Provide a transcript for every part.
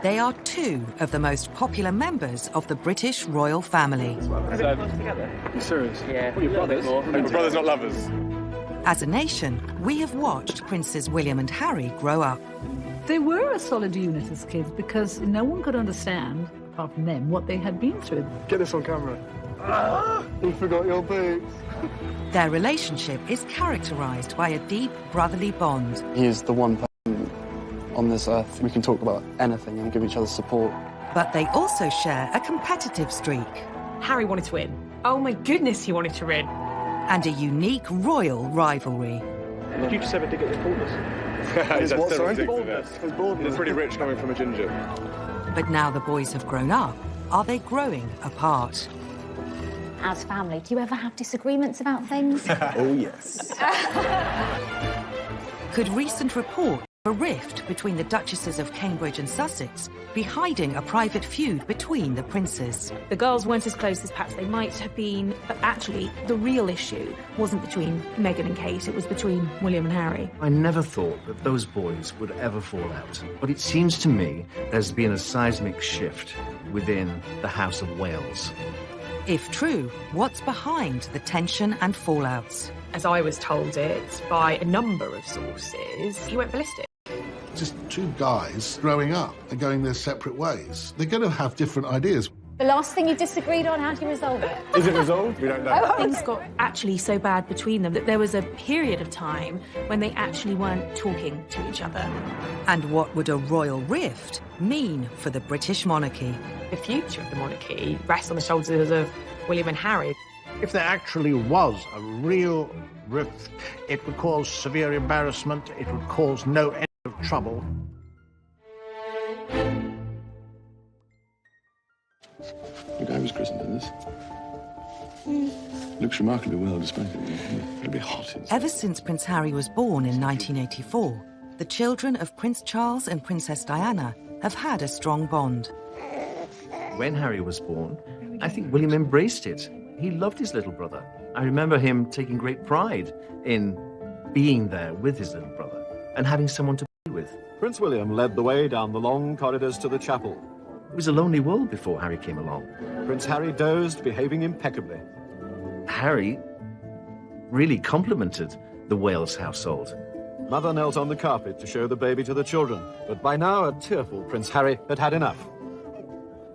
They are two of the most popular members of the British royal family. Are you serious? Yeah. What are your brothers? We're brothers, not lovers. As a nation, we have watched Princes William and Harry grow up. They were a solid unit as kids because no one could understand, apart from them, what they had been through. Get this on camera. You forgot your boots. Their relationship is characterised by a deep brotherly bond. He is the one person on this earth we can talk about anything and give each other support. But they also share a competitive streak. Harry wanted to win. Oh my goodness, he wanted to win. And a unique royal rivalry. Did you just ever dig at his baldness? He's What, sorry? His baldness. He's pretty rich coming from a ginger. But now the boys have grown up, are they growing apart? As family, do you ever have disagreements about things? Oh, yes. Could recent report of a rift between the Duchesses of Cambridge and Sussex be hiding a private feud between the princes? The girls weren't as close as perhaps they might have been, but actually, the real issue wasn't between Meghan and Kate, it was between William and Harry. I never thought that those boys would ever fall out. But it seems to me there's been a seismic shift within the House of Wales. If true, what's behind the tension and fallouts? As I was told it by a number of sources, he went ballistic. Just two guys growing up and going their separate ways. They're going to have different ideas. The last thing you disagreed on, how do you resolve it? Is it resolved? We don't know. Things got actually so bad between them that there was a period of time when they actually weren't talking to each other. And what would a royal rift mean for the British monarchy? The future of the monarchy rests on the shoulders of William and Harry. If there actually was a real rift, it would cause severe embarrassment, it would cause no end of trouble. The guy was christened in this. Looks remarkably well, despite it. It'll be hot inside. Ever since Prince Harry was born in 1984, the children of Prince Charles and Princess Diana have had a strong bond. When Harry was born, I think William embraced it. He loved his little brother. I remember him taking great pride in being there with his little brother and having someone to be with. Prince William led the way down the long corridors to the chapel. It was a lonely world before Harry came along. Prince Harry dozed, behaving impeccably. Harry really complimented the Wales household. Mother knelt on the carpet to show the baby to the children, but by now a tearful Prince Harry had had enough.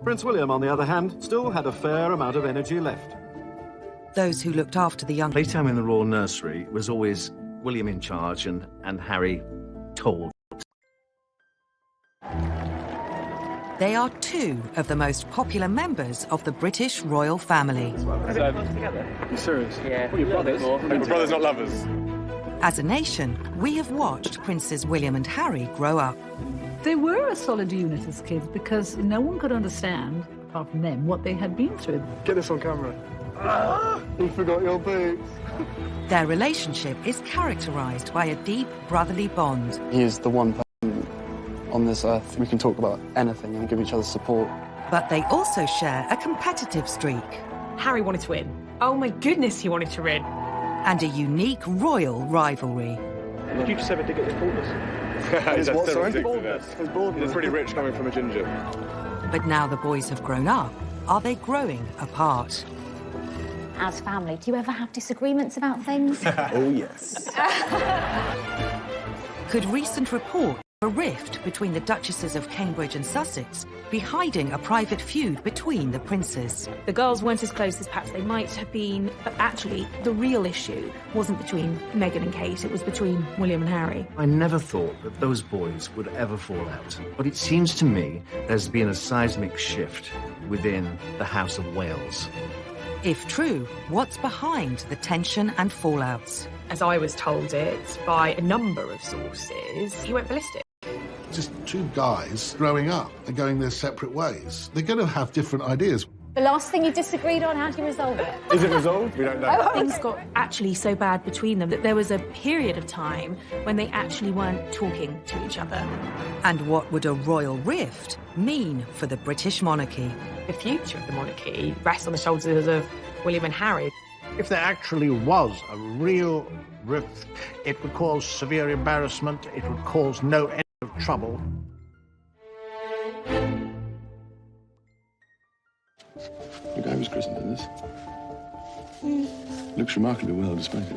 Prince William, on the other hand, still had a fair amount of energy left. Those who looked after the young... Playtime in the royal nursery was always William in charge and Harry told. They are two of the most popular members of the British royal family. Are you serious? Yeah. What are your brothers? We're brothers, not lovers. As a nation, we have watched Princes William and Harry grow up. They were a solid unit as kids because no one could understand, apart from them, what they had been through. Get this on camera. You forgot your boots. Their relationship is characterised by a deep brotherly bond. He is the one person on this earth we can talk about anything and give each other support. But they also share a competitive streak. Harry wanted to win. Oh my goodness, he wanted to win. And a unique royal rivalry. Did you just ever dig at his baldness? He's What, sorry? His baldness. He's pretty rich coming from a ginger. But now the boys have grown up, are they growing apart? As family, do you ever have disagreements about things? Oh, yes. Could recent report of a rift between the Duchesses of Cambridge and Sussex be hiding a private feud between the princes? The girls weren't as close as perhaps they might have been, but actually, the real issue wasn't between Meghan and Kate, it was between William and Harry. I never thought that those boys would ever fall out. But it seems to me there's been a seismic shift within the House of Wales. If true, what's behind the tension and fallouts? As I was told it by a number of sources, he went ballistic. Just two guys growing up and going their separate ways. They're going to have different ideas. The last thing you disagreed on, how do you resolve it? Is it resolved? We don't know. Things got actually so bad between them that there was a period of time when they actually weren't talking to each other. And what would a royal rift mean for the British monarchy? The future of the monarchy rests on the shoulders of William and Harry. If there actually was a real rift, it would cause severe embarrassment, it would cause no end of trouble. The guy was christened in this. Looks remarkably well, despite it.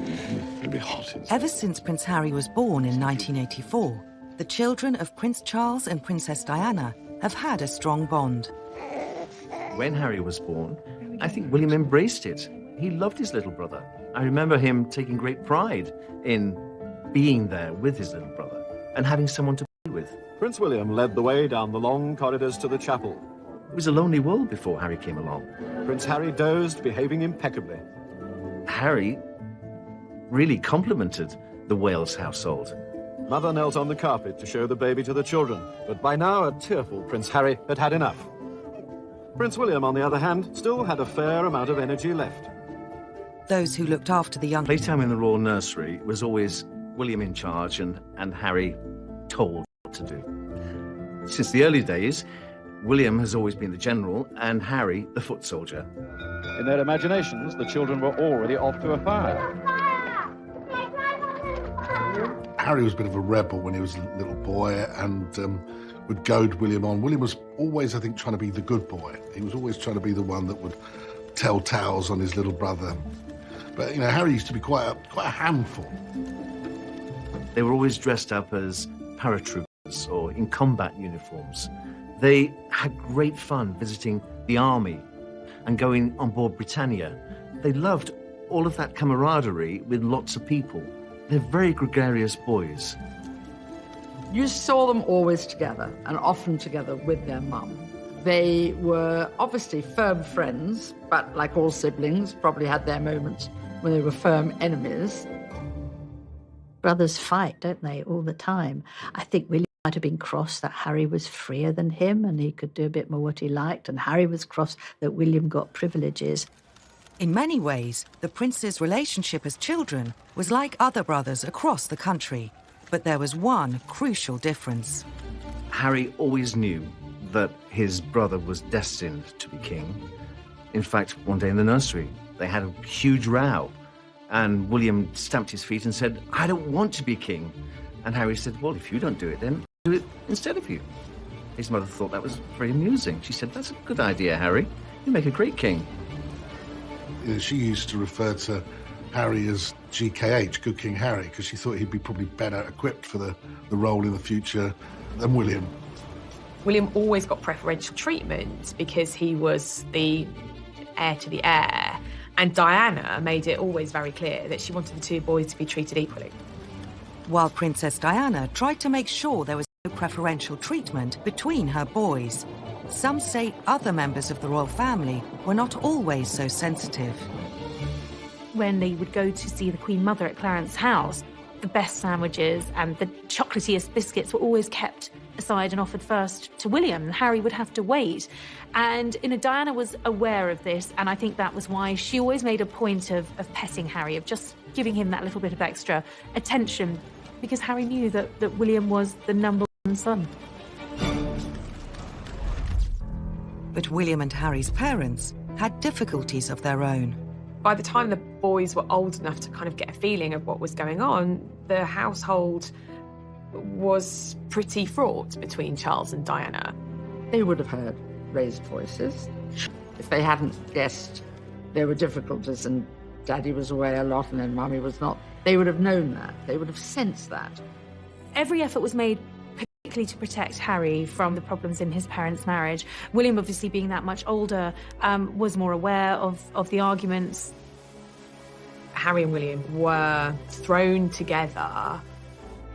It'll be hot inside. Ever since Prince Harry was born in 1984, the children of Prince Charles and Princess Diana have had a strong bond. When Harry was born, I think William embraced it. He loved his little brother. I remember him taking great pride in being there with his little brother and having someone to be with. Prince William led the way down the long corridors to the chapel. It was a lonely world before Harry came along. Prince Harry dozed, behaving impeccably. Harry really complimented the Wales household. Mother knelt on the carpet to show the baby to the children, but by now a tearful Prince Harry had had enough. Prince William, on the other hand, still had a fair amount of energy left. Those who looked after the young... Playtime in the royal nursery was always William in charge and Harry told what to do. Since the early days, William has always been the general and Harry the foot soldier. In their imaginations, the children were already off to a fire. Harry was a bit of a rebel when he was a little boy and would goad William on. William was always, I think, trying to be the good boy. He was always trying to be the one that would tell tales on his little brother. But, you know, Harry used to be quite a handful. They were always dressed up as paratroopers or in combat uniforms. They had great fun visiting the army and going on board Britannia. They loved all of that camaraderie with lots of people. They're very gregarious boys. You saw them always together, and often together with their mum. They were obviously firm friends, but like all siblings, probably had their moments when they were firm enemies. Brothers fight, don't they, all the time? I think William might have been cross that Harry was freer than him and he could do a bit more what he liked, and Harry was cross that William got privileges. In many ways, the princes' relationship as children was like other brothers across the country. But there was one crucial difference. Harry always knew that his brother was destined to be king. In fact, one day in the nursery, they had a huge row. And William stamped his feet and said, "I don't want to be king." And Harry said, "Well, if you don't do it, then I'll do it instead of you." His mother thought that was very amusing. She said, "That's a good idea, Harry. You make a great king." She used to refer to Harry as GKH, Good King Harry, because she thought he'd be probably better equipped for the role in the future than William. William always got preferential treatment because he was the heir to the heir, and Diana made it always very clear that she wanted the two boys to be treated equally. While Princess Diana tried to make sure there was no preferential treatment between her boys, some say other members of the royal family were not always so sensitive. When they would go to see the Queen Mother at Clarence's house, the best sandwiches and the chocolatiest biscuits were always kept aside and offered first to William. Harry would have to wait. And Diana was aware of this, and I think that was why she always made a point of petting Harry, of just giving him that little bit of extra attention, because Harry knew that William was the number one son. But William and Harry's parents had difficulties of their own. By the time the boys were old enough to kind of get a feeling of what was going on, the household was pretty fraught between Charles and Diana. They would have heard raised voices. If they hadn't guessed there were difficulties and Daddy was away a lot and then Mummy was not, they would have known that. They would have sensed that. Every effort was made particularly to protect Harry from the problems in his parents' marriage. William, obviously being that much older, was more aware of the arguments. Harry and William were thrown together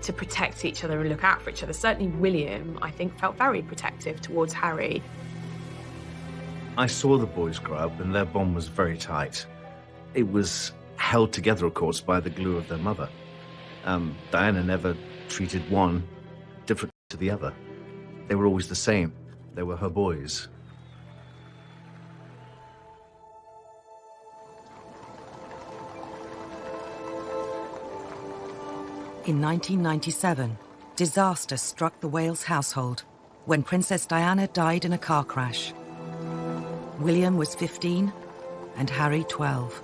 to protect each other and look out for each other. Certainly William, I think, felt very protective towards Harry. I saw the boys grow up and their bond was very tight. It was held together, of course, by the glue of their mother. Diana never treated one different to the other. They were always the same. They were her boys. In 1997, disaster struck the Wales household when Princess Diana died in a car crash. William was 15 and Harry 12.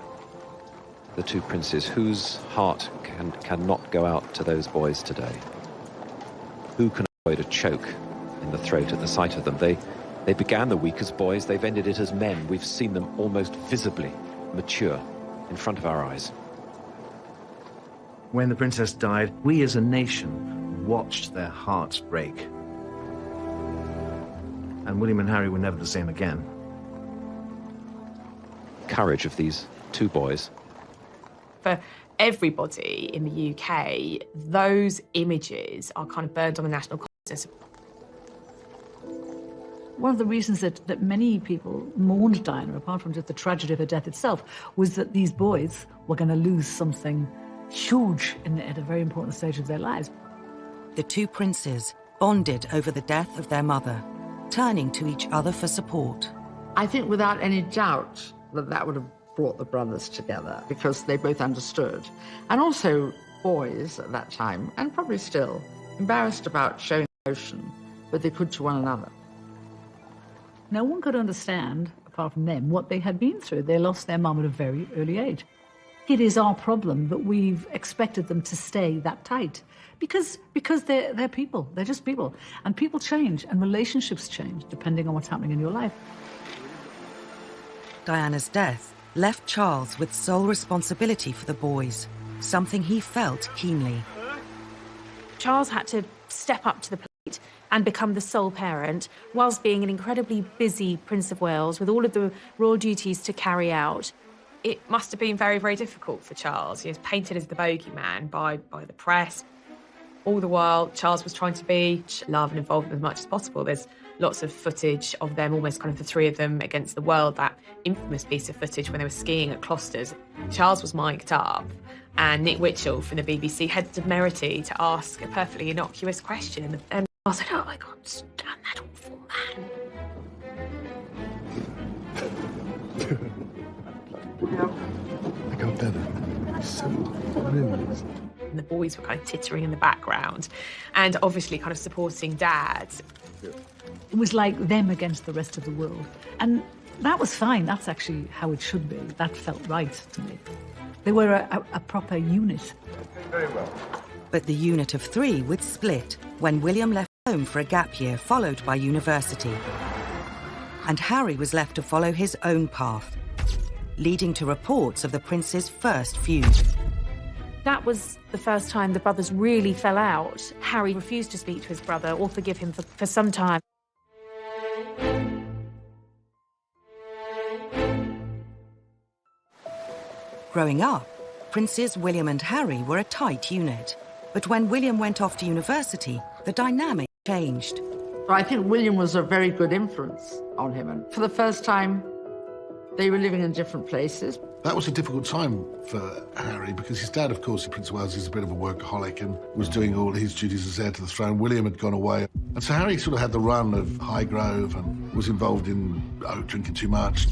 The two princes, whose heart cannot go out to those boys today? Who can avoid a choke in the throat at the sight of them? They began the week as boys, they've ended it as men. We've seen them almost visibly mature in front of our eyes. When the princess died, we as a nation watched their hearts break. And William and Harry were never the same again. Courage of these two boys. For everybody in the UK, those images are kind of burned on the national consciousness. One of the reasons that many people mourned Diana, apart from just the tragedy of her death itself, was that these boys were going to lose something huge at a very important stage of their lives. The two princes bonded over the death of their mother, turning to each other for support. I think without any doubt that would have brought the brothers together because they both understood. And also boys at that time, and probably still, embarrassed about showing emotion, but they could to one another. No one could understand, apart from them, what they had been through. They lost their mum at a very early age. It is our problem that we've expected them to stay that tight because they're people. They're just people. And people change and relationships change depending on what's happening in your life. Diana's death left Charles with sole responsibility for the boys, something he felt keenly. Charles had to step up to the plate and become the sole parent, whilst being an incredibly busy Prince of Wales with all of the royal duties to carry out. It must have been very, very difficult for Charles. He was painted as the bogeyman by the press. All the while, Charles was trying to be love and involved as much as possible. There's lots of footage of them, almost kind of the three of them against the world, that infamous piece of footage when they were skiing at Closters. Charles was mic'd up, and Nick Witchell from the BBC had the temerity to ask a perfectly innocuous question. And I was like, oh, I can't stand that awful man. I got better. So brilliant. And the boys were kind of tittering in the background and obviously kind of supporting Dad. It was like them against the rest of the world. And that was fine. That's actually how it should be. That felt right to me. They were a proper unit. Very well. But the unit of three would split when William left home for a gap year followed by university. And Harry was left to follow his own path, leading to reports of the prince's first feud. That was the first time the brothers really fell out. Harry refused to speak to his brother or forgive him for some time. Growing up, Princes William and Harry were a tight unit. But when William went off to university, the dynamic changed. I think William was a very good influence on him. And for the first time, they were living in different places. That was a difficult time for Harry because his dad, of course, Prince of Wales, is a bit of a workaholic and was doing all his duties as heir to the throne. William had gone away. And so Harry sort of had the run of Highgrove and was involved in drinking too much.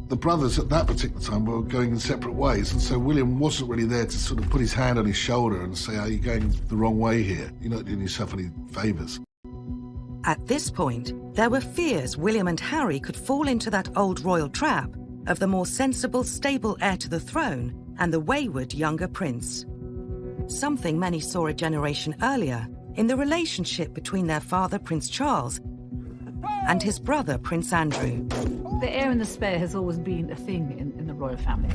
The brothers at that particular time were going in separate ways, and so William wasn't really there to sort of put his hand on his shoulder and say, are you going the wrong way here? You're not doing yourself any favours. At this point, there were fears William and Harry could fall into that old royal trap of the more sensible, stable heir to the throne and the wayward younger prince. Something many saw a generation earlier in the relationship between their father, Prince Charles, and his brother, Prince Andrew. The heir and the spare has always been a thing in the royal family.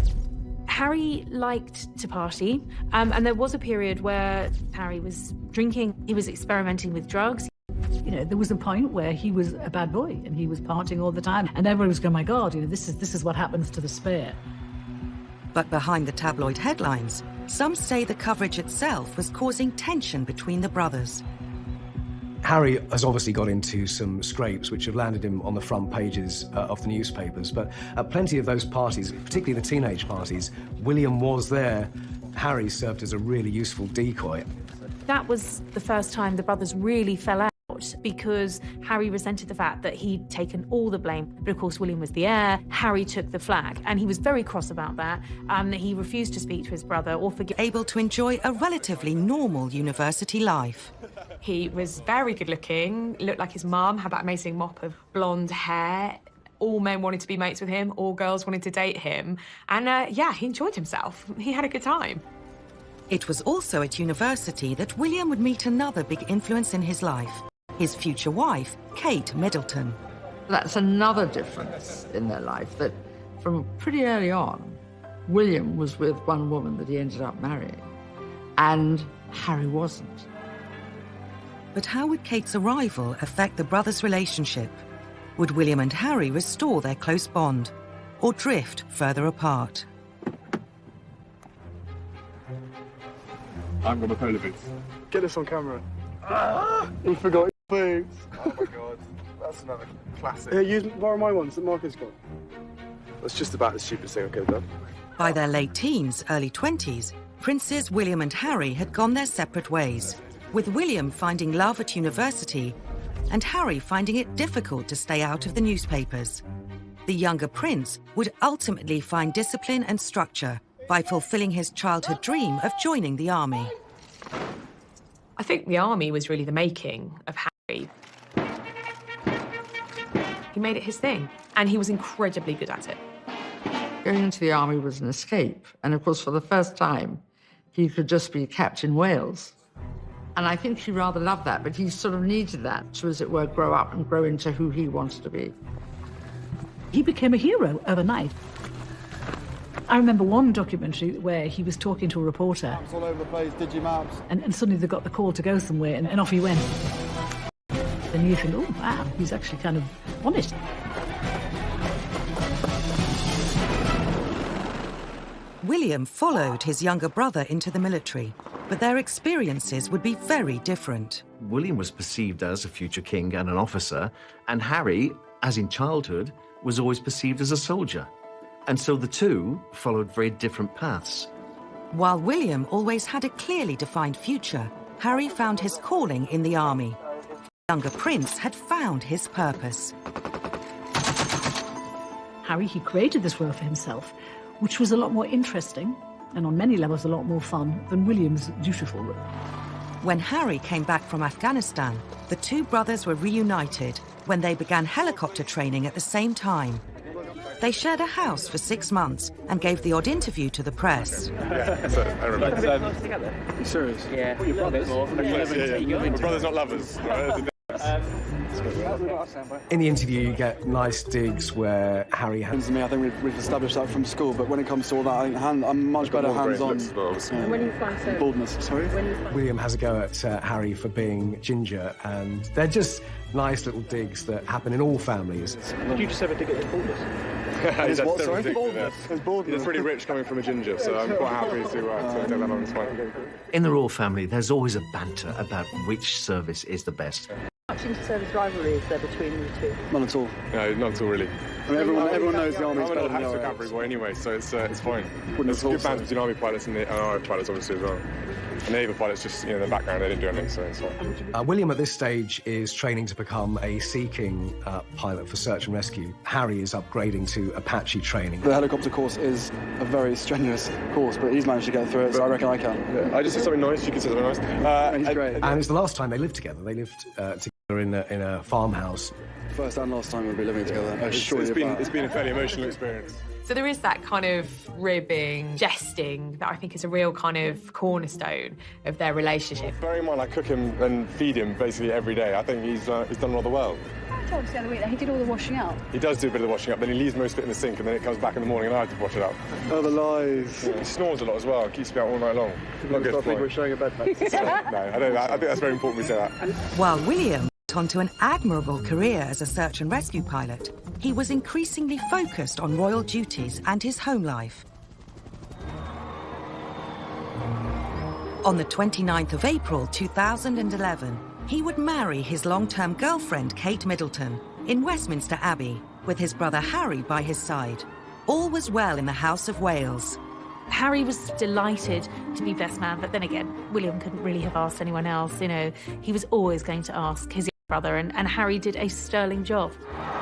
Harry liked to party, and there was a period where Harry was drinking, he was experimenting with drugs. You know, there was a point where he was a bad boy and he was partying all the time, and everybody was going, my God, you know, this is what happens to the spare. But behind the tabloid headlines, some say the coverage itself was causing tension between the brothers. Harry has obviously got into some scrapes which have landed him on the front pages of the newspapers, but at plenty of those parties, particularly the teenage parties, William was there. Harry served as a really useful decoy. That was the first time the brothers really fell out because Harry resented the fact that he'd taken all the blame. But of course, William was the heir. Harry took the flak, and he was very cross about that. He refused to speak to his brother or forgive. Able to enjoy a relatively normal university life. He was very good looking, looked like his mum, had that amazing mop of blonde hair. All men wanted to be mates with him, all girls wanted to date him. And yeah, he enjoyed himself. He had a good time. It was also at university that William would meet another big influence in his life, his future wife, Kate Middleton. That's another difference in their life, that from pretty early on, William was with one woman that he ended up marrying, and Harry wasn't. But how would Kate's arrival affect the brothers' relationship? Would William and Harry restore their close bond, or drift further apart? I haven't got my polo boots. Get this on camera. You forgot your boots. Oh my god, that's another classic. Here, use borrow my ones that Marcus got. That's just about the stupidest thing I could have done. By their late teens, early 20s, Princes William and Harry had gone their separate ways, with William finding love at university and Harry finding it difficult to stay out of the newspapers. The younger prince would ultimately find discipline and structure by fulfilling his childhood dream of joining the army. I think the army was really the making of Harry. He made it his thing, and he was incredibly good at it. Going into the army was an escape, and of course, for the first time, he could just be kept in Wales. And I think he rather loved that, but he sort of needed that to, as it were, grow up and grow into who he wanted to be. He became a hero overnight. I remember one documentary where he was talking to a reporter. Maps all over the place, digimaps. And suddenly they got the call to go somewhere, and off he went. And you think, oh, wow, he's actually kind of on it. William followed his younger brother into the military, but their experiences would be very different. William was perceived as a future king and an officer, and Harry, as in childhood, was always perceived as a soldier. And so the two followed very different paths. While William always had a clearly defined future, Harry found his calling in the army. The younger prince had found his purpose. Harry, he created this world for himself, which was a lot more interesting and on many levels a lot more fun than William's dutiful role. When Harry came back from Afghanistan, the two brothers were reunited when they began helicopter training at the same time. They shared a house for 6 months and gave the odd interview to the press. Yeah, so I remember. You serious? Yeah. Your brothers? We're brothers, not lovers. In the interview, you get nice digs where Harry To me, I think we've established that from school, but when it comes to all that, I think I'm much better hands-on. And when you find so... Baldness, sorry? William has a go at Harry for being ginger, and they're just nice little digs that happen in all families. Did you just ever dig at his baldness? He's what, sorry? His baldness. It's pretty rich coming from a ginger, so I'm quite happy to take that on this one. In the royal family, there's always a banter about which service is the best. Much inter-service rivalry is there between you two? None at all. No, not at all, really. I mean, everyone knows the army's better than the I'm a cavalry boy anyway, so it's fine. There's good bands between army pilots and our pilots, obviously, as well. And naval pilots, just, in the background, they didn't do anything, so it's fine. William, at this stage, is training to become a Sea King pilot for search and rescue. Harry is upgrading to Apache training. The helicopter course is a very strenuous course, but he's managed to get through it, so I reckon I can. Yeah, I just said something nice, you can say something nice. He's great. And it's the last time they lived together. They lived together in a farmhouse. First and last time we'll be living together. It's been a fairly emotional experience. So there is that kind of ribbing, jesting that I think is a real kind of cornerstone of their relationship. Bearing in mind, I cook him and feed him basically every day. I think he's done rather well. I told us the other week that he did all the washing up. He does do a bit of the washing up, then he leaves most of it in the sink, and then it comes back in the morning and I have to wash it up. Oh, the lies. Yeah, he snores a lot as well. It keeps me out all night long. Not good. I think we're showing a bed. No, I think that's very important we say that. While William went on to an admirable career as a search and rescue pilot, he was increasingly focused on royal duties and his home life. On the 29th of April 2011, he would marry his long-term girlfriend, Kate Middleton, in Westminster Abbey, with his brother Harry by his side. All was well in the House of Wales. Harry was delighted to be best man, but then again, William couldn't really have asked anyone else. He was always going to ask his brother, and Harry did a sterling job.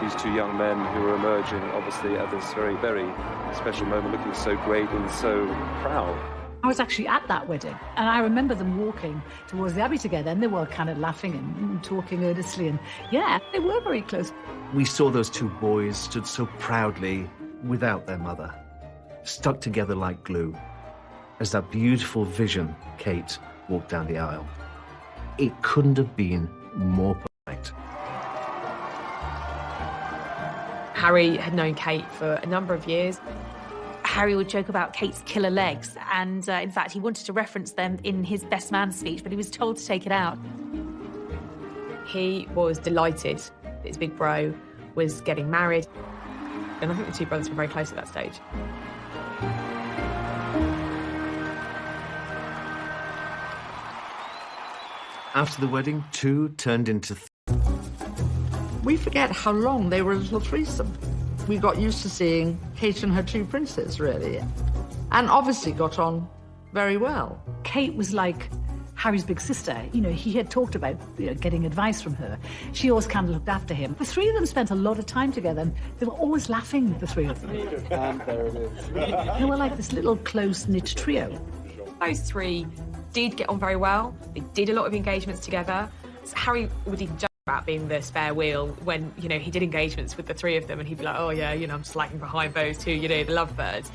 These two young men who were emerging, obviously, at this very, very special moment, looking so great and so proud. I was actually at that wedding, and I remember them walking towards the Abbey together, and they were kind of laughing and talking earnestly, and yeah, they were very close. We saw those two boys stood so proudly without their mother, stuck together like glue, as that beautiful vision, Kate, walked down the aisle. It couldn't have been more perfect. Harry had known Kate for a number of years. Harry would joke about Kate's killer legs, and in fact, he wanted to reference them in his best man speech, but he was told to take it out. He was delighted that his big bro was getting married, and I think the two brothers were very close at that stage. After the wedding, two turned into We forget how long they were a little threesome. We got used to seeing Kate and her two princes, really, and obviously got on very well. Kate was like Harry's big sister. You know, he had talked about getting advice from her. She always kind of looked after him. The three of them spent a lot of time together, and they were always laughing, the three of them. And there it is. They were like this little close-knit trio. Those three did get on very well. They did a lot of engagements together. So Harry would even joke about being the spare wheel when, he did engagements with the three of them, and he'd be like, oh yeah, I'm slacking behind those two, the lovebirds.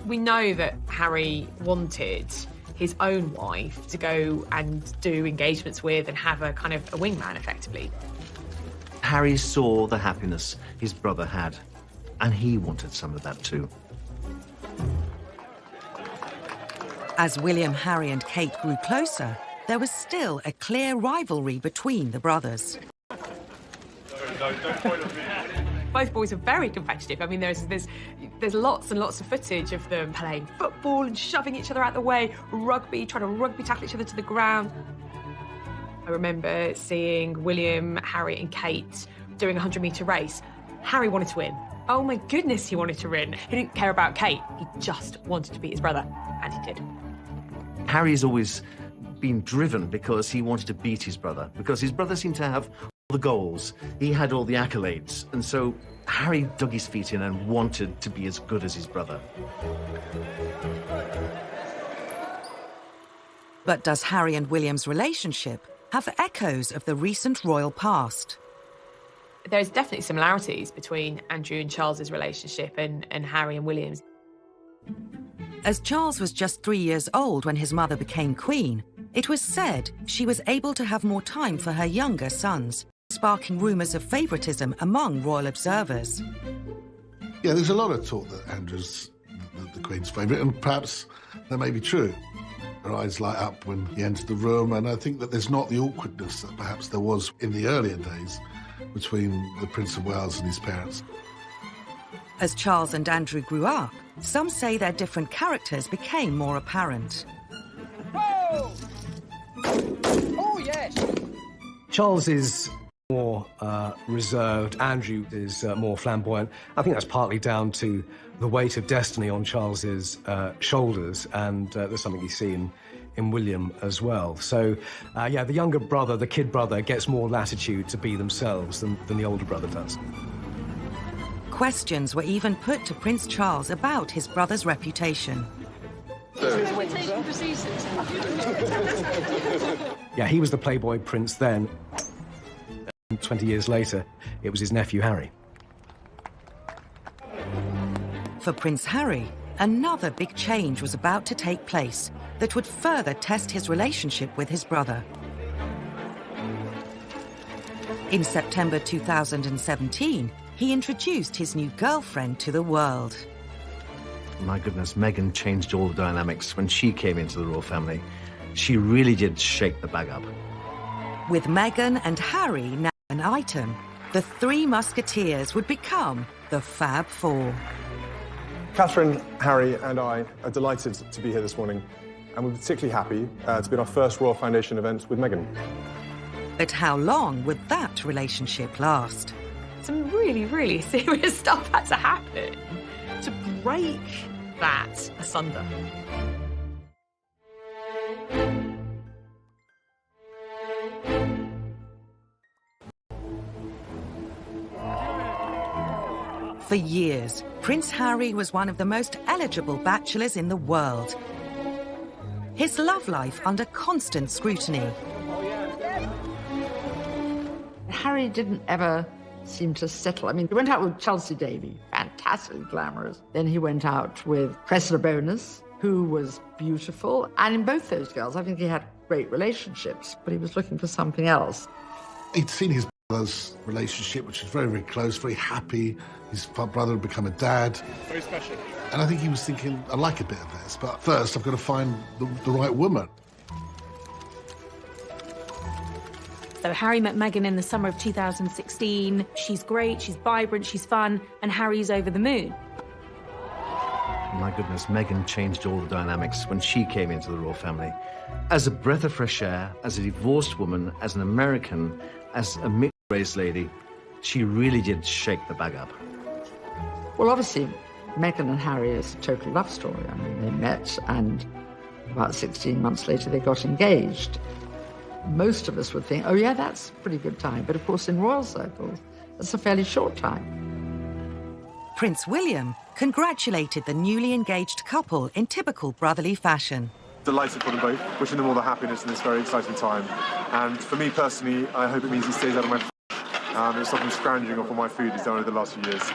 We know that Harry wanted his own wife to go and do engagements with and have a kind of a wingman, effectively. Harry saw the happiness his brother had, and he wanted some of that too. As William, Harry and Kate grew closer, there was still a clear rivalry between the brothers. Both boys are very competitive. I mean, there's lots and lots of footage of them playing football and shoving each other out the way, rugby, trying to rugby tackle each other to the ground. I remember seeing William, Harry and Kate doing a 100-metre race. Harry wanted to win. Oh my goodness, he wanted to win. He didn't care about Kate. He just wanted to beat his brother, and he did. Harry's always been driven because he wanted to beat his brother, because his brother seemed to have all the goals. He had all the accolades, and so Harry dug his feet in and wanted to be as good as his brother. But does Harry and William's relationship have echoes of the recent royal past? There's definitely similarities between Andrew and Charles's relationship and Harry and William's. As Charles was just 3 years old when his mother became queen, it was said she was able to have more time for her younger sons, sparking rumours of favouritism among royal observers. Yeah, there's a lot of talk that Andrew's the Queen's favourite, and perhaps that may be true. Her eyes light up when he enters the room, and I think that there's not the awkwardness that perhaps there was in the earlier days between the Prince of Wales and his parents. As Charles and Andrew grew up, some say their different characters became more apparent. Oh! Oh, yes! Charles is more reserved. Andrew is more flamboyant. I think that's partly down to the weight of destiny on Charles's shoulders, and there's something you see in William as well. So, yeah, the younger brother, the kid brother, gets more latitude to be themselves than the older brother does. Questions were even put to Prince Charles about his brother's reputation. Yeah, he was the Playboy prince then. And 20 years later, it was his nephew Harry. For Prince Harry, another big change was about to take place that would further test his relationship with his brother. In September 2017, he introduced his new girlfriend to the world. My goodness, Meghan changed all the dynamics when she came into the royal family. She really did shake the bag up. With Meghan and Harry now an item, the three musketeers would become the Fab Four. Catherine, Harry and I are delighted to be here this morning, and we're particularly happy to be at our first Royal Foundation event with Meghan. But how long would that relationship last? Some really, really serious stuff had to happen to break that asunder. For years, Prince Harry was one of the most eligible bachelors in the world. His love life under constant scrutiny. Harry didn't ever seem to settle. I mean, he went out with Chelsea Davy, fantastically glamorous. Then he went out with Cressida Bonus, who was beautiful. And in both those girls, I think he had great relationships, but he was looking for something else. He'd seen his Brothers' relationship, which is very, very close, very happy. His brother had become a dad. Very special. And I think he was thinking, I like a bit of this, but first I've got to find the right woman. So Harry met Meghan in the summer of 2016. She's great, she's vibrant, she's fun, and Harry's over the moon. My goodness, Meghan changed all the dynamics when she came into the royal family. As a breath of fresh air, as a divorced woman, as an American, as a mixed-race lady, she really did shake the bag up. Well, obviously, Meghan and Harry is a total love story. I mean, they met, and about 16 months later, they got engaged. Most of us would think, oh, yeah, that's a pretty good time. But, of course, in royal circles, that's a fairly short time. Prince William congratulated the newly engaged couple in typical brotherly fashion. Delighted for them both, wishing them all the happiness in this very exciting time. And for me personally, I hope it means he stays out of my and stop him scrounging off all my food he's done over the last few years.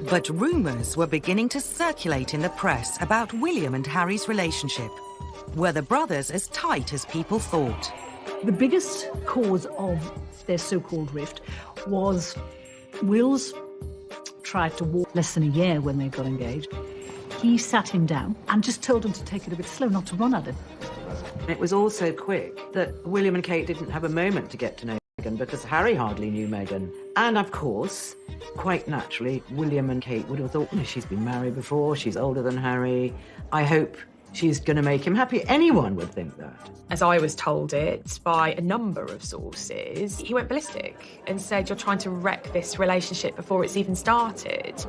But rumours were beginning to circulate in the press about William and Harry's relationship. Were the brothers as tight as people thought? The biggest cause of their so-called rift was Will's tried to walk less than a year when they got engaged. He sat him down and just told him to take it a bit slow, not to run at it. It was all so quick that William and Kate didn't have a moment to get to know Meghan because Harry hardly knew Meghan. And of course, quite naturally, William and Kate would have thought, well, she's been married before, she's older than Harry. I hope she's going to make him happy. Anyone would think that. As I was told it by a number of sources, he went ballistic and said, you're trying to wreck this relationship before it's even started.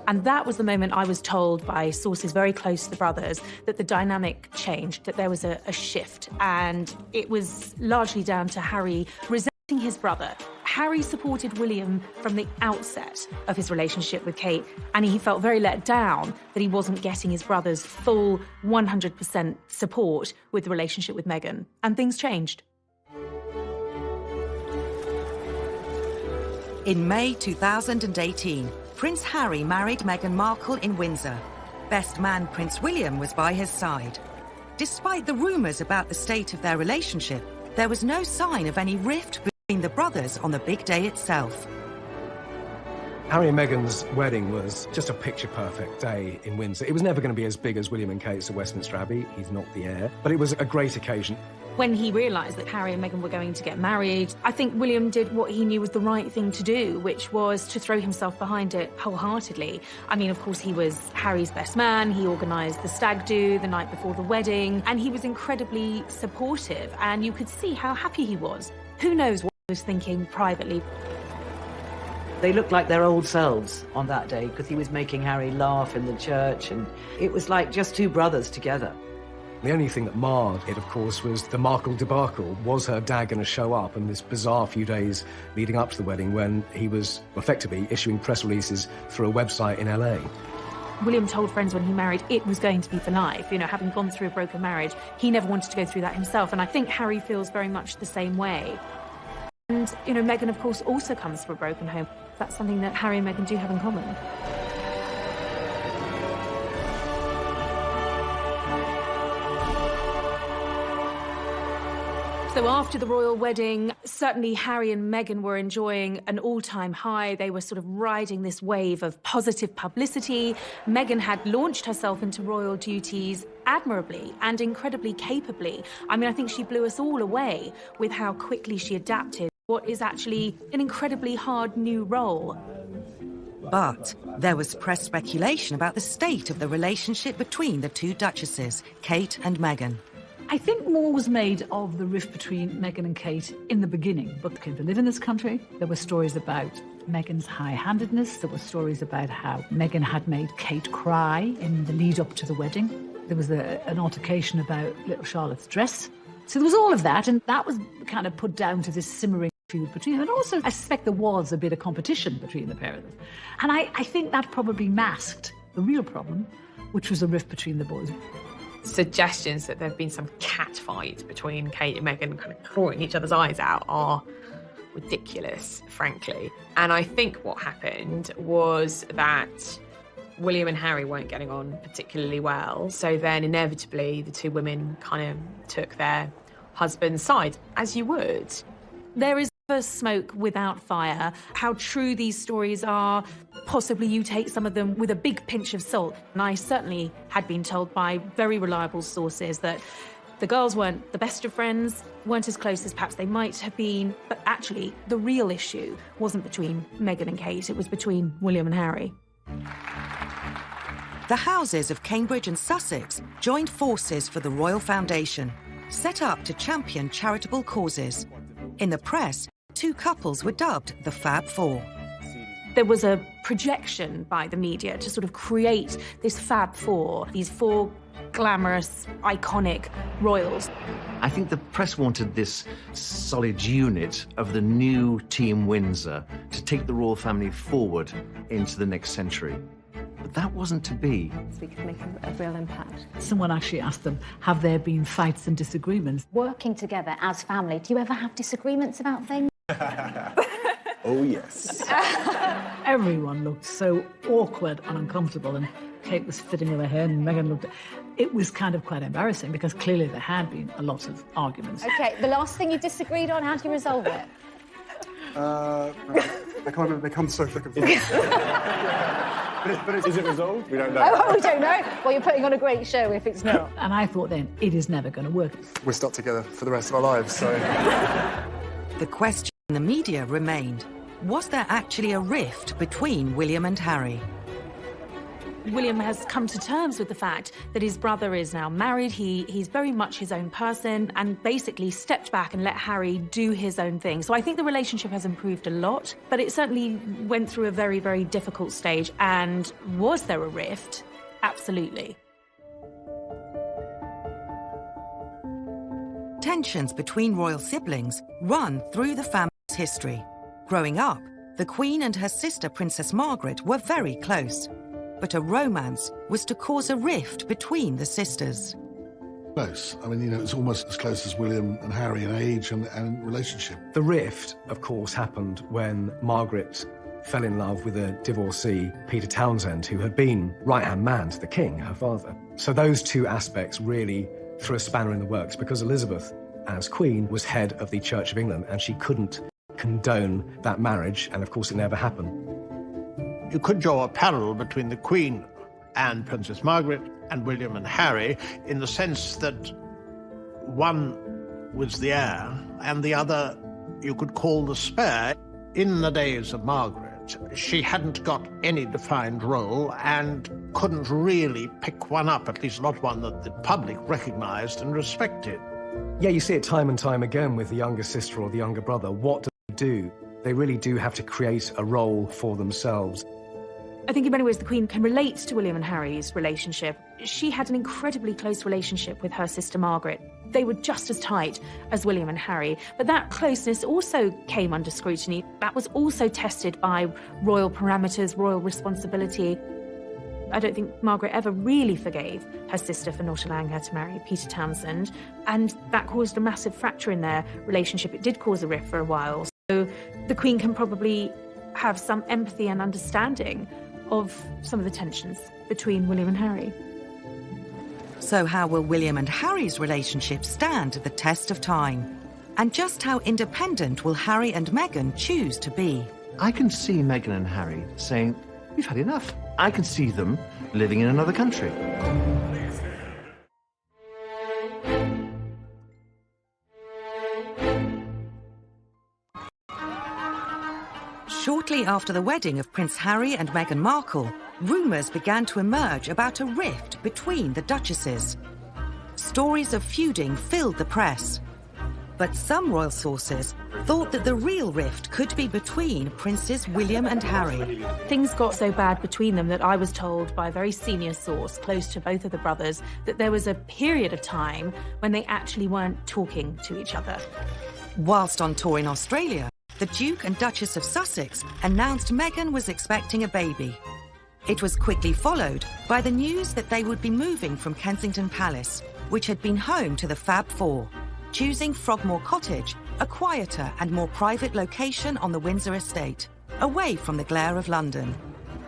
And that was the moment I was told by sources very close to the brothers that the dynamic changed, that there was a shift. And it was largely down to Harry resenting his brother. Harry supported William from the outset of his relationship with Kate, and he felt very let down that he wasn't getting his brother's full 100% support with the relationship with Meghan. And things changed. In May 2018, Prince Harry married Meghan Markle in Windsor. Best man Prince William was by his side. Despite the rumours about the state of their relationship, there was no sign of any rift between the brothers on the big day itself. Harry and Meghan's wedding was just a picture-perfect day in Windsor. It was never going to be as big as William and Kate's at Westminster Abbey. He's not the heir. But it was a great occasion. When he realised that Harry and Meghan were going to get married, I think William did what he knew was the right thing to do, which was to throw himself behind it wholeheartedly. I mean, of course, he was Harry's best man. He organised the stag do the night before the wedding, and he was incredibly supportive, and you could see how happy he was. Who knows what he was thinking privately. They looked like their old selves on that day because he was making Harry laugh in the church, and it was like just two brothers together. The only thing that marred it, of course, was the Markle debacle. Was her dad going to show up in this bizarre few days leading up to the wedding when he was effectively issuing press releases through a website in LA? William told friends when he married it was going to be for life. You know, having gone through a broken marriage, he never wanted to go through that himself. And I think Harry feels very much the same way. And, you know, Meghan, of course, also comes from a broken home. That's something that Harry and Meghan do have in common. So after the royal wedding, certainly Harry and Meghan were enjoying an all-time high. They were sort of riding this wave of positive publicity. Meghan had launched herself into royal duties admirably and incredibly capably. I mean, I think she blew us all away with how quickly she adapted what is actually an incredibly hard new role. But there was press speculation about the state of the relationship between the two duchesses, Kate and Meghan. I think more was made of the rift between Meghan and Kate in the beginning. Both came to live in this country. There were stories about Meghan's high-handedness. There were stories about how Meghan had made Kate cry in the lead-up to the wedding. There was an altercation about little Charlotte's dress. So there was all of that, and that was kind of put down to this simmering feud between them. And also, I suspect there was a bit of competition between the pair of them. And I think that probably masked the real problem, which was the rift between the boys. Suggestions that there have been some cat fight between Kate and Meghan kind of clawing each other's eyes out are ridiculous, frankly. And I think what happened was that William and Harry weren't getting on particularly well. So then inevitably the two women kind of took their husband's side, as you would. There is smoke without fire. How true these stories are, possibly you take some of them with a big pinch of salt. And I certainly had been told by very reliable sources that the girls weren't the best of friends, weren't as close as perhaps they might have been, but actually the real issue wasn't between Meghan and Kate, it was between William and Harry. The houses of Cambridge and Sussex joined forces for the Royal Foundation, set up to champion charitable causes. In the press, two couples were dubbed the Fab Four. There was a projection by the media to sort of create this Fab Four, these four glamorous, iconic royals. I think the press wanted this solid unit of the new Team Windsor to take the royal family forward into the next century. But that wasn't to be. We could make a real impact. Someone actually asked them, have there been fights and disagreements? Working together as family, do you ever have disagreements about things? Oh, yes. Everyone looked so awkward and uncomfortable, and Kate was fitting with her hair, and Meghan looked... It was kind of quite embarrassing, because clearly there had been a lot of arguments. OK, the last thing you disagreed on, how do you resolve it? They come so thick and fast. But is it resolved? We don't know. Oh, we don't know. Well, you're putting on a great show if it's not. And I thought then, it is never going to work. We're stuck together for the rest of our lives, so... The question in the media remained, was there actually a rift between William and Harry? William has come to terms with the fact that his brother is now married. He's very much his own person and basically stepped back and let Harry do his own thing. So I think the relationship has improved a lot, but it certainly went through a very, very difficult stage. And was there a rift? Absolutely. Tensions between royal siblings run through the family's history. Growing up, the Queen and her sister Princess Margaret were very close. But a romance was to cause a rift between the sisters. Close. I mean, you know, it's almost as close as William and Harry in age and relationship. The rift, of course, happened when Margaret fell in love with a divorcee, Peter Townsend, who had been right-hand man to the king, her father. So those two aspects really threw a spanner in the works, because Elizabeth, as Queen, was head of the Church of England, and she couldn't condone that marriage, and of course it never happened. You could draw a parallel between the Queen and Princess Margaret and William and Harry in the sense that one was the heir and the other you could call the spare. In the days of Margaret, she hadn't got any defined role and couldn't really pick one up, at least not one that the public recognised and respected. Yeah, you see it time and time again with the younger sister or the younger brother. What do they do? They really do have to create a role for themselves. I think in many ways the Queen can relate to William and Harry's relationship. She had an incredibly close relationship with her sister Margaret. They were just as tight as William and Harry, but that closeness also came under scrutiny. That was also tested by royal parameters, royal responsibility. I don't think Margaret ever really forgave her sister for not allowing her to marry Peter Townsend, and that caused a massive fracture in their relationship. It did cause a rift for a while. So the Queen can probably have some empathy and understanding of some of the tensions between William and Harry. So how will William and Harry's relationship stand the test of time? And just how independent will Harry and Meghan choose to be? I can see Meghan and Harry saying, we've had enough. I can see them living in another country. Shortly after the wedding of Prince Harry and Meghan Markle, rumours began to emerge about a rift between the duchesses. Stories of feuding filled the press. But some royal sources thought that the real rift could be between Princes William and Harry. Things got so bad between them that I was told by a very senior source close to both of the brothers that there was a period of time when they actually weren't talking to each other. Whilst on tour in Australia, the Duke and Duchess of Sussex announced Meghan was expecting a baby. It was quickly followed by the news that they would be moving from Kensington Palace, which had been home to the Fab Four, choosing Frogmore Cottage, a quieter and more private location on the Windsor estate, away from the glare of London.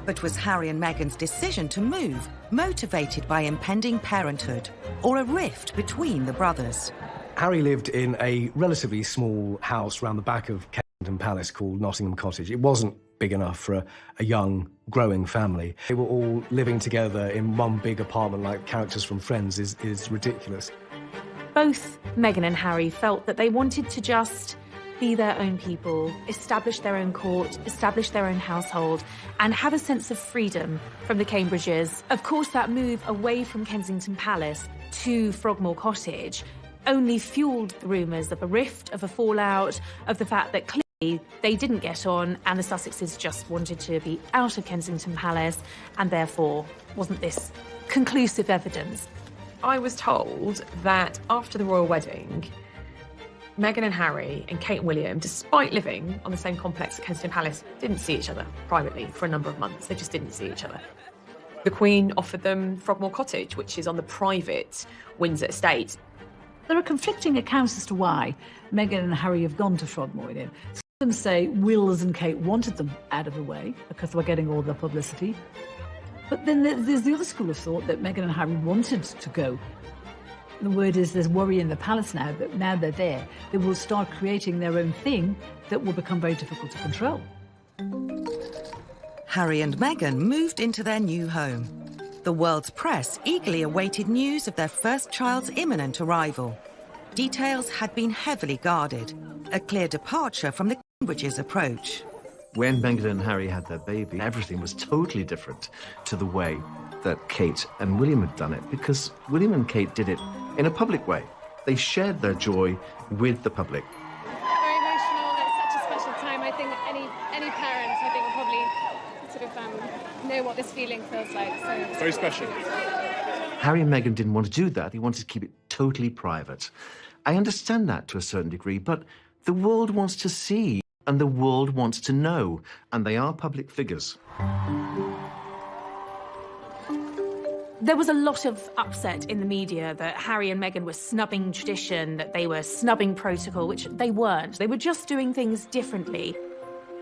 But was Harry and Meghan's decision to move motivated by impending parenthood, or a rift between the brothers? Harry lived in a relatively small house round the back of Palace called Nottingham Cottage. It wasn't big enough for a young, growing family. They were all living together in one big apartment like characters from Friends is ridiculous. Both Meghan and Harry felt that they wanted to just be their own people, establish their own court, establish their own household, and have a sense of freedom from the Cambridges. Of course, that move away from Kensington Palace to Frogmore Cottage only fueled the rumours of a rift, of a fallout, of the fact that clearly they didn't get on and the Sussexes just wanted to be out of Kensington Palace, and therefore wasn't this conclusive evidence. I was told that after the royal wedding, Meghan and Harry and Kate and William, despite living on the same complex at Kensington Palace, didn't see each other privately for a number of months. They just didn't see each other. The Queen offered them Frogmore Cottage, which is on the private Windsor estate. There are conflicting accounts as to why Meghan and Harry have gone to Frogmore. Some of them say Wills and Kate wanted them out of the way because they were getting all the publicity. But then there's the other school of thought that Meghan and Harry wanted to go. The word is there's worry in the palace now that now they're there, they will start creating their own thing that will become very difficult to control. Harry and Meghan moved into their new home. The world's press eagerly awaited news of their first child's imminent arrival. Details had been heavily guarded, a clear departure from the Cambridges' approach. When Meghan and Harry had their baby, everything was totally different to the way that Kate and William had done it, because William and Kate did it in a public way. They shared their joy with the public. Very emotional. It's such a special time. I think any parent, I think, will probably sort of know what this feeling feels like. So it's very special. Harry and Meghan didn't want to do that. They wanted to keep it totally private. I understand that to a certain degree, but the world wants to see and the world wants to know, and they are public figures. There was a lot of upset in the media that Harry and Meghan were snubbing tradition, that they were snubbing protocol, which they weren't. They were just doing things differently.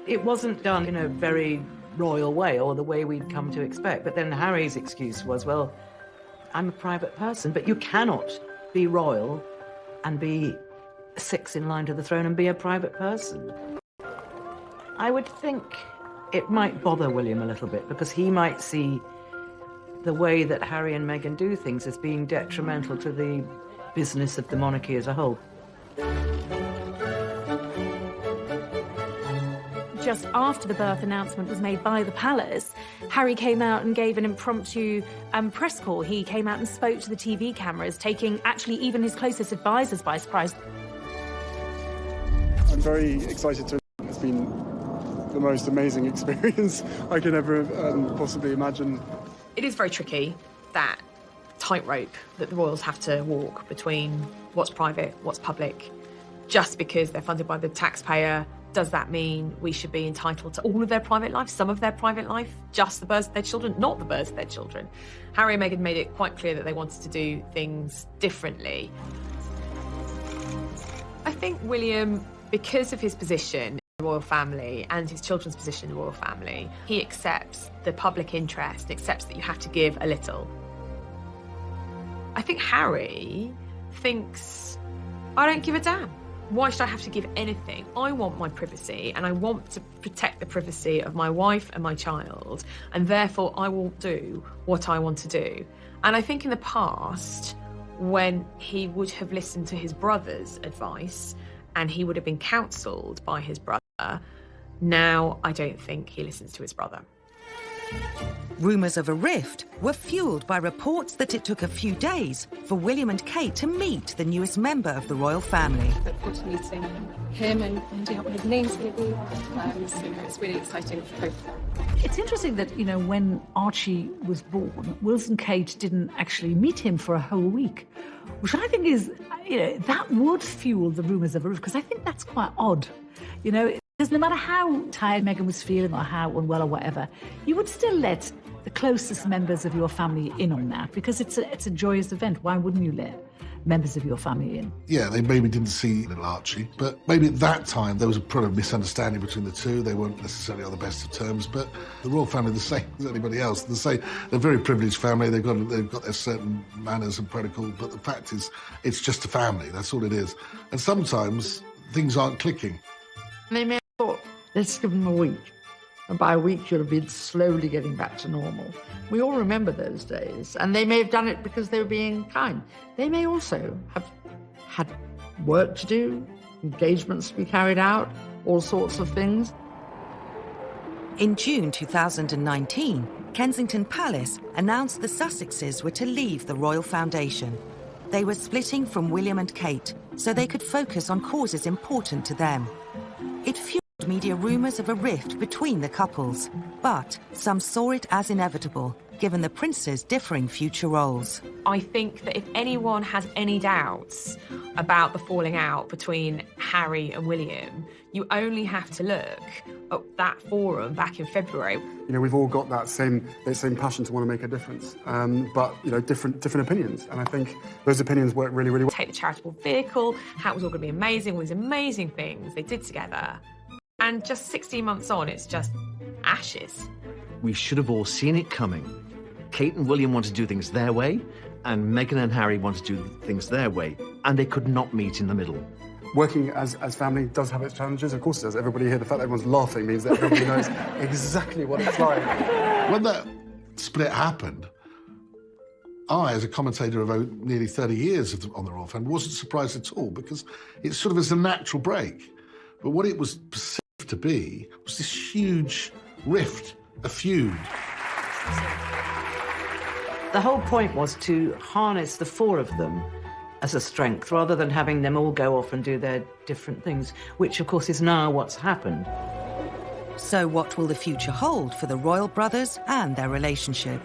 It wasn't done in a very royal way or the way we'd come to expect. But then Harry's excuse was, well, I'm a private person, but you cannot be royal and be sixth in line to the throne and be a private person. I would think it might bother William a little bit because he might see the way that Harry and Meghan do things as being detrimental to the business of the monarchy as a whole. Just after the birth announcement was made by the palace, Harry came out and gave an impromptu press call. He came out and spoke to the TV cameras, taking actually even his closest advisors by surprise. I'm very excited to. It's been the most amazing experience I could ever possibly imagine. It is very tricky, that tightrope that the royals have to walk between what's private, what's public. Just because they're funded by the taxpayer, does that mean we should be entitled to all of their private life, some of their private life, just the births of their children, not the births of their children? Harry and Meghan made it quite clear that they wanted to do things differently. I think William, because of his position in the royal family and his children's position in the royal family, he accepts the public interest, accepts that you have to give a little. I think Harry thinks, I don't give a damn. Why should I have to give anything? I want my privacy, and I want to protect the privacy of my wife and my child, and therefore I will do what I want to do. And I think in the past, when he would have listened to his brother's advice and he would have been counselled by his brother, now I don't think he listens to his brother. Rumours of a rift were fuelled by reports that it took a few days for William and Kate to meet the newest member of the royal family. Look forward to meeting him and finding out what his name's going to be. So it's really exciting for both. It's interesting that, when Archie was born, Wills and Kate didn't actually meet him for a whole week, which I think is, that would fuel the rumours of a rift, because I think that's quite odd. Because no matter how tired Meghan was feeling or how unwell or whatever, you would still let the closest members of your family in on that, because it's a joyous event. Why wouldn't you let members of your family in? Yeah, they maybe didn't see little Archie, but maybe at that time there was a probably misunderstanding between the two. They weren't necessarily on the best of terms, but the royal family are the same as anybody else. They're a very privileged family. They've got their certain manners and protocol, but the fact is, it's just a family. That's all it is. And sometimes things aren't clicking. They may thought, let's give them a week. And by a week, you'll have been slowly getting back to normal. We all remember those days, and they may have done it because they were being kind. They may also have had work to do, engagements to be carried out, all sorts of things. In June 2019, Kensington Palace announced the Sussexes were to leave the Royal Foundation. They were splitting from William and Kate so they could focus on causes important to them. It fueled media rumours of a rift between the couples, but some saw it as inevitable, given the prince's differing future roles. I think that if anyone has any doubts about the falling out between Harry and William, you only have to look at that forum back in February. You know, we've all got that same passion to want to make a difference, but, you know, different opinions. And I think those opinions work really, really well. Take the charitable vehicle, how it was all going to be amazing, all these amazing things they did together. And just 16 months on, it's just ashes. We should have all seen it coming. Kate and William want to do things their way, and Meghan and Harry want to do things their way, and they could not meet in the middle. Working as family does have its challenges, of course it does. Everybody here, the fact that everyone's laughing means that everybody knows exactly what it's like. When that split happened, I, as a commentator of nearly 30 years on the Royal Family, wasn't surprised at all, because it sort of is a natural break. But what it was perceived to be was this huge rift, a feud. The whole point was to harness the four of them as a strength, rather than having them all go off and do their different things, which, of course, is now what's happened. So what will the future hold for the royal brothers and their relationship?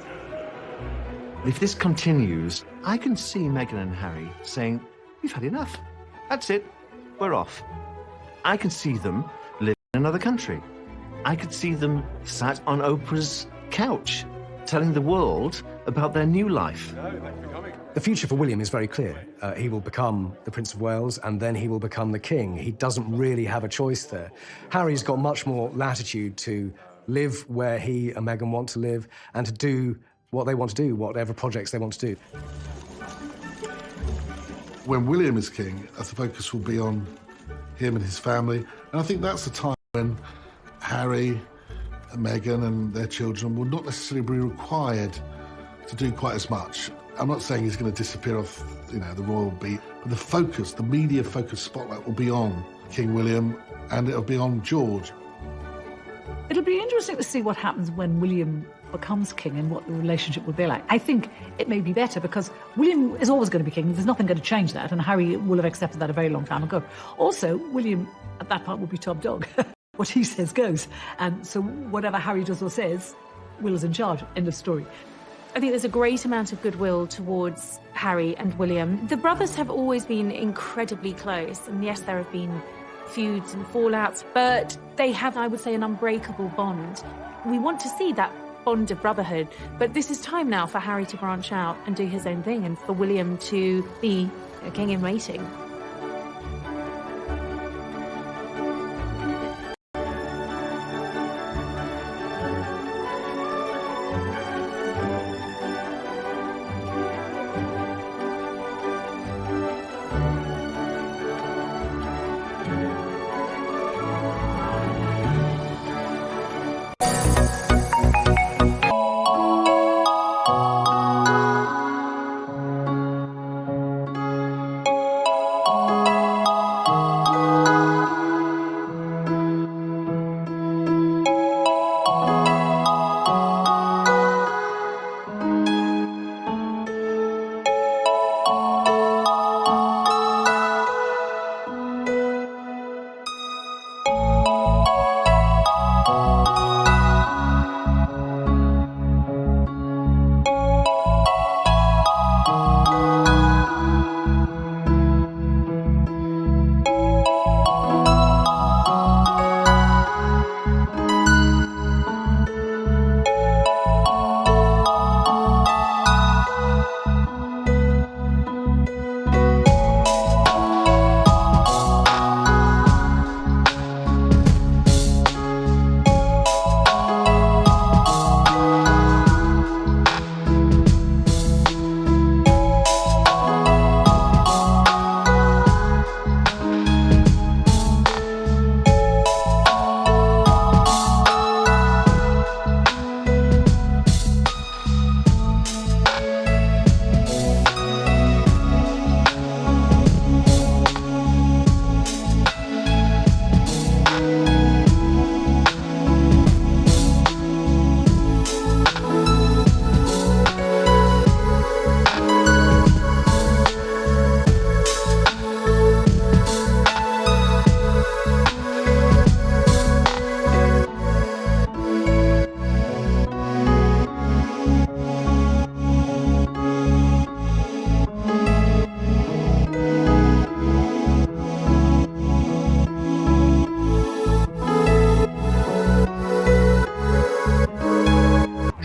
If this continues, I can see Meghan and Harry saying, we've had enough. That's it. We're off. I can see them living in another country. I could see them sat on Oprah's couch, telling the world about their new life. The future for William is very clear. He will become the Prince of Wales, and then he will become the king. He doesn't really have a choice there. Harry's got much more latitude to live where he and Meghan want to live, and to do what they want to do, whatever projects they want to do. When William is king, the focus will be on him and his family, and I think that's the time when Harry and Meghan and their children will not necessarily be required to do quite as much. I'm not saying he's going to disappear off, you know, the royal beat, but the focus, the media focus spotlight will be on King William, and it'll be on George. It'll be interesting to see what happens when William becomes king and what the relationship will be like. I think it may be better because William is always going to be king. There's nothing going to change that, and Harry will have accepted that a very long time ago. Also, William, at that point, will be top dog. What he says goes. And so whatever Harry does or says, Will is in charge. End of story. I think there's a great amount of goodwill towards Harry and William. The brothers have always been incredibly close, and yes, there have been feuds and fallouts, but they have, I would say, an unbreakable bond. We want to see that bond of brotherhood, but this is time now for Harry to branch out and do his own thing, and for William to be a king in waiting.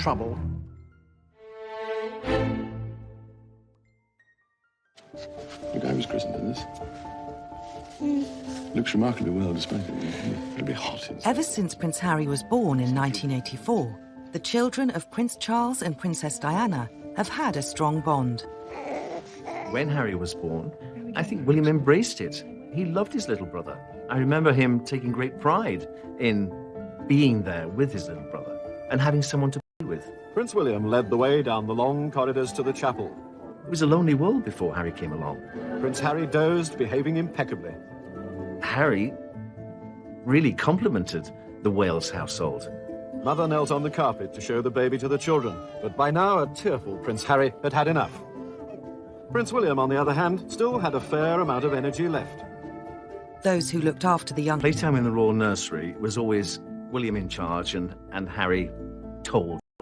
trouble. Look, I was christened in this. Looks remarkably well, despite it. It'll be hot. Ever since Prince Harry was born in 1984, the children of Prince Charles and Princess Diana have had a strong bond. When Harry was born, I think William embraced it. He loved his little brother. I remember him taking great pride in being there with his little brother and having someone to be with. Prince William led the way down the long corridors to the chapel. It was a lonely world before Harry came along. Prince Harry dozed, behaving impeccably. Harry really complimented the Wales household. Mother knelt on the carpet to show the baby to the children, but by now a tearful Prince Harry had had enough. Prince William, on the other hand, still had a fair amount of energy left. Those who looked after the young... Playtime in the royal nursery was always William in charge and Harry told